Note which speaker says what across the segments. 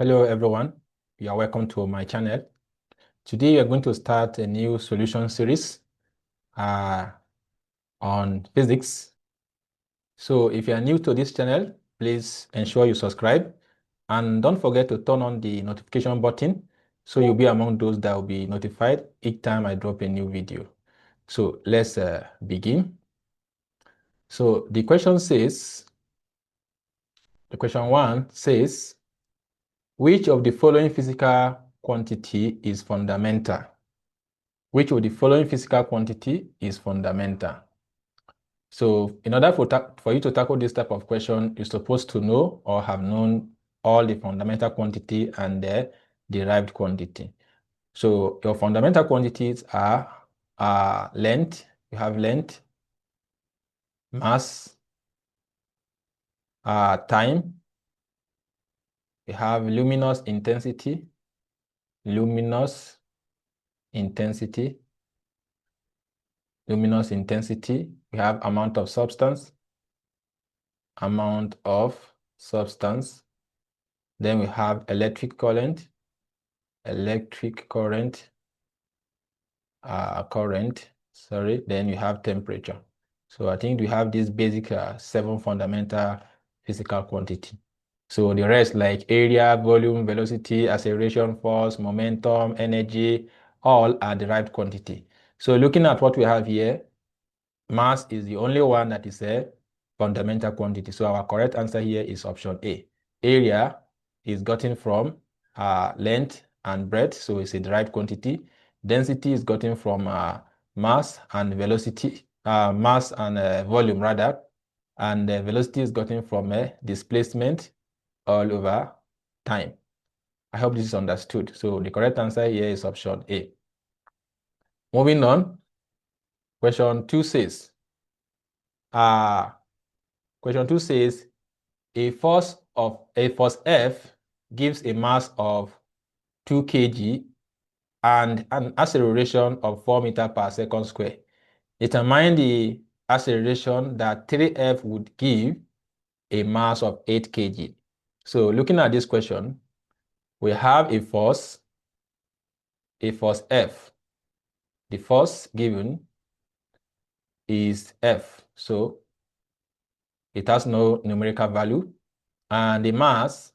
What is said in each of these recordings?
Speaker 1: Hello everyone, you are welcome to my channel. Today we are going to start a new solution series on physics. So if you are new to this channel, please ensure you subscribe and don't forget to turn on the notification button so you'll be among those that will be notified each time I drop a new video. So let's begin. So the question 1 says, which of the following physical quantity is fundamental? Which of the following physical quantity is fundamental? So in order for you to tackle this type of question, you're supposed to know or have known all the fundamental quantity and the derived quantity. So your fundamental quantities are length, you have length, mass, time, you have luminous intensity, luminous intensity, we have amount of substance, then we have electric current, then you have temperature. So I think we have these basic 7 fundamental physical quantity. So the rest like area, volume, velocity, acceleration, force, momentum, energy, all are derived quantity. So looking at what we have here, mass is the only one that is a fundamental quantity. So our correct answer here is option A. Area is gotten from length and breadth, so it's a derived quantity. Density is gotten from mass and velocity, volume rather, and velocity is gotten from displacement all over time. I hope this is understood. So the correct answer here is option A. Moving on, question 2 says, a force F gives a mass of 2 kg and an acceleration of 4 meters per second square. Determine the acceleration that 3F would give a mass of 8 kg. So looking at this question, we have a force F. The force given is F. So it has no numerical value. And the mass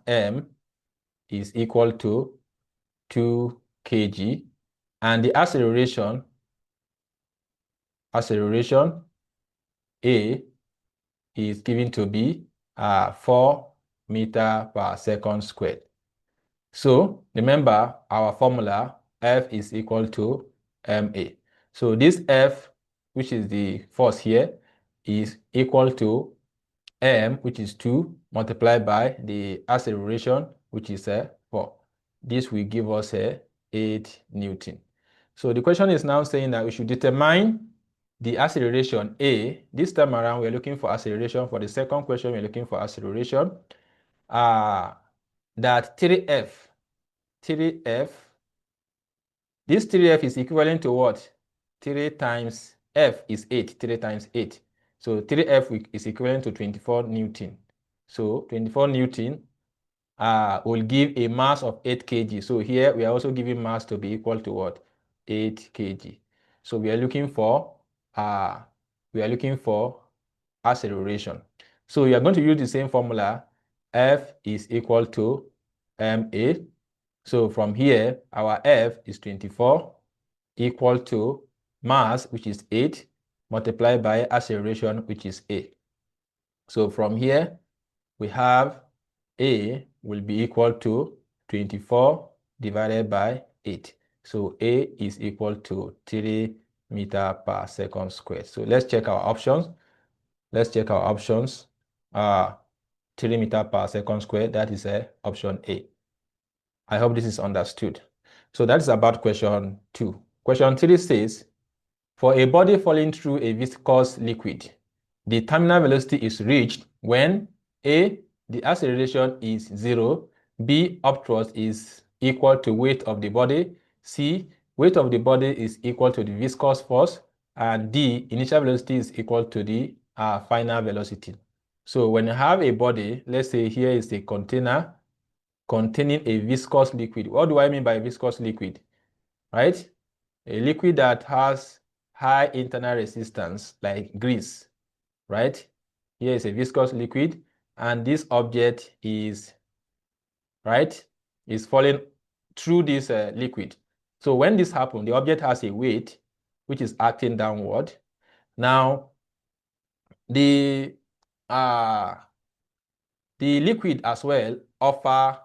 Speaker 1: M is equal to 2 kg. And the acceleration A is given to be 4 meters per second squared. So remember our formula, F is equal to ma. So this F, which is the force here, is equal to m, which is 2, multiplied by the acceleration, which is 4. This will give us 8 Newton. So the question is now saying that we should determine the acceleration A. This time around, we're looking for acceleration. For the second question, we're looking for acceleration. That 3F, this 3F is equivalent to what? 3 times F is 8, 3 times 8. So 3F is equivalent to 24 Newton. So 24 Newton will give a mass of 8 kg. So here we are also giving mass to be equal to what? 8 kg. So we are looking for acceleration. So we are going to use the same formula. F is equal to ma. So from here, our F is 24 equal to mass, which is 8, multiplied by acceleration, which is A. So from here, we have A will be equal to 24 divided by 8. So A is equal to 3 meters per second squared. So let's check our options. 3 meters per second squared, that is option A. I hope this is understood. So that's about question 2. Question 3 says, for a body falling through a viscous liquid, the terminal velocity is reached when A, the acceleration is 0, B, upthrust is equal to weight of the body, C, weight of the body is equal to the viscous force, and D, initial velocity is equal to the final velocity. So when you have a body, let's say here is a container containing a viscous liquid. What do I mean by viscous liquid? Right? A liquid that has high internal resistance, like grease, right? Here is a viscous liquid, and this object is, right, is falling through this liquid. So when this happens, the object has a weight which is acting downward. Now, the liquid as well offer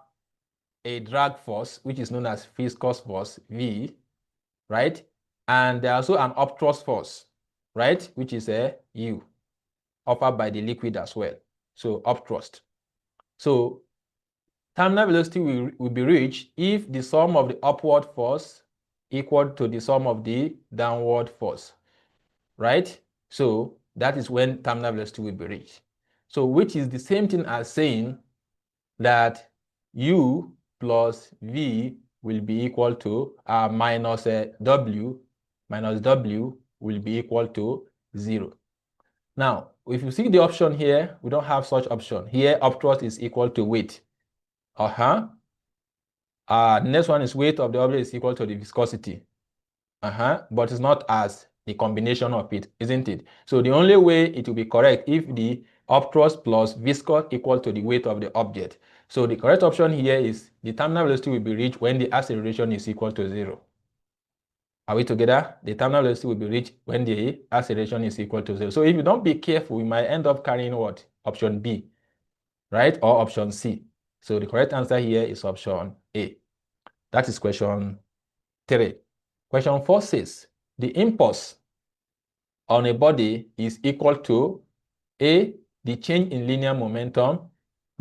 Speaker 1: a drag force, which is known as viscous force, V, right? And there's also an upthrust force, right? Which is a U, offered by the liquid as well. So upthrust. So terminal velocity will be reached if the sum of the upward force equal to the sum of the downward force, right? So that is when terminal velocity will be reached. So which is the same thing as saying that U plus V will be equal to minus W will be equal to 0. Now, if you see the option here, we don't have such option. Here, upthrust is equal to weight. The next one is weight of the object is equal to the viscosity. But it's not as the combination of it, isn't it? So the only way it will be correct if the upthrust plus viscous equal to the weight of the object. So the correct option here is the terminal velocity will be reached when the acceleration is equal to 0. Are we together? The terminal velocity will be reached when the acceleration is equal to 0. So if you don't be careful, you might end up carrying what? Option B, right? Or option C. So the correct answer here is option A. That is question 3. Question 4 says, the impulse on a body is equal to A, the change in linear momentum,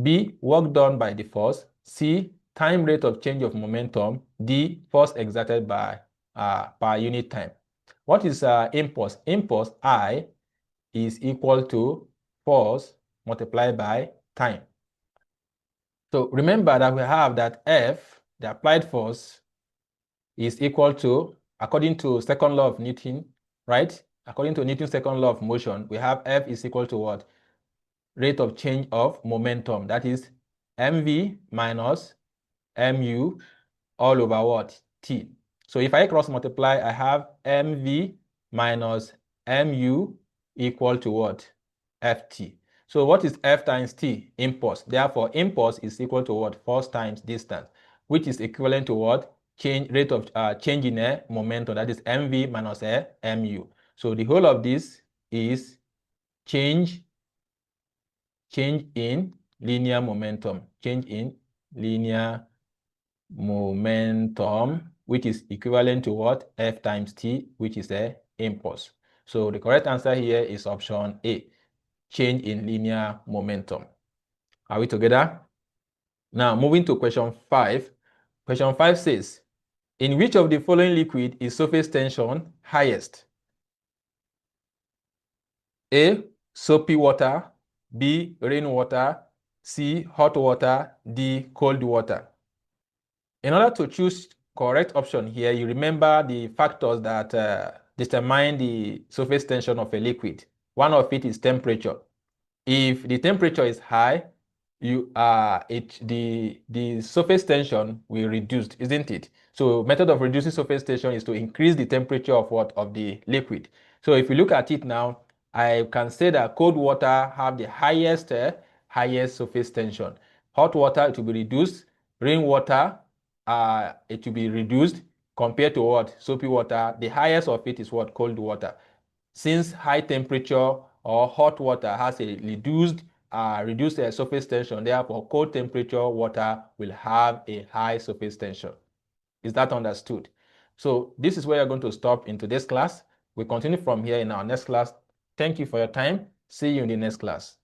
Speaker 1: B, work done by the force, C, time rate of change of momentum, D, force exerted by per unit time. What is impulse? Impulse, I, is equal to force multiplied by time. So remember that we have that F, the applied force, is equal to, according to second law of Newton, right? According to Newton's second law of motion, we have F is equal to what? Rate of change of momentum. That is mv minus mu all over what? T. So if I cross multiply, I have mv minus mu equal to what? Ft. So what is F times T? Impulse. Therefore, impulse is equal to what? Force times distance, which is equivalent to what? Rate of change in a momentum. That is mv minus mu. So the whole of this is change in linear momentum. Change in linear momentum, which is equivalent to what? F times T, which is a impulse. So the correct answer here is option A, change in linear momentum. Are we together? Now, moving to question 5. Question 5 says, in which of the following liquid is surface tension highest? A, soapy water, B, rainwater, C, hot water, D, cold water. In order to choose correct option here, you remember the factors that determine the surface tension of a liquid. One of it is temperature. If the temperature is high, the surface tension will reduce, isn't it? So method of reducing surface tension is to increase the temperature of what? Of the liquid. So if you look at it now, I can say that cold water have the highest surface tension. Hot water, it will be reduced. Rainwater, it will be reduced compared to what? Soapy water. The highest of it is what? Cold water. Since high temperature or hot water has a reduced surface tension, therefore cold temperature water will have a high surface tension. Is that understood? So this is where you're going to stop in today's class. We'll continue from here in our next class. Thank you for your time. See you in the next class.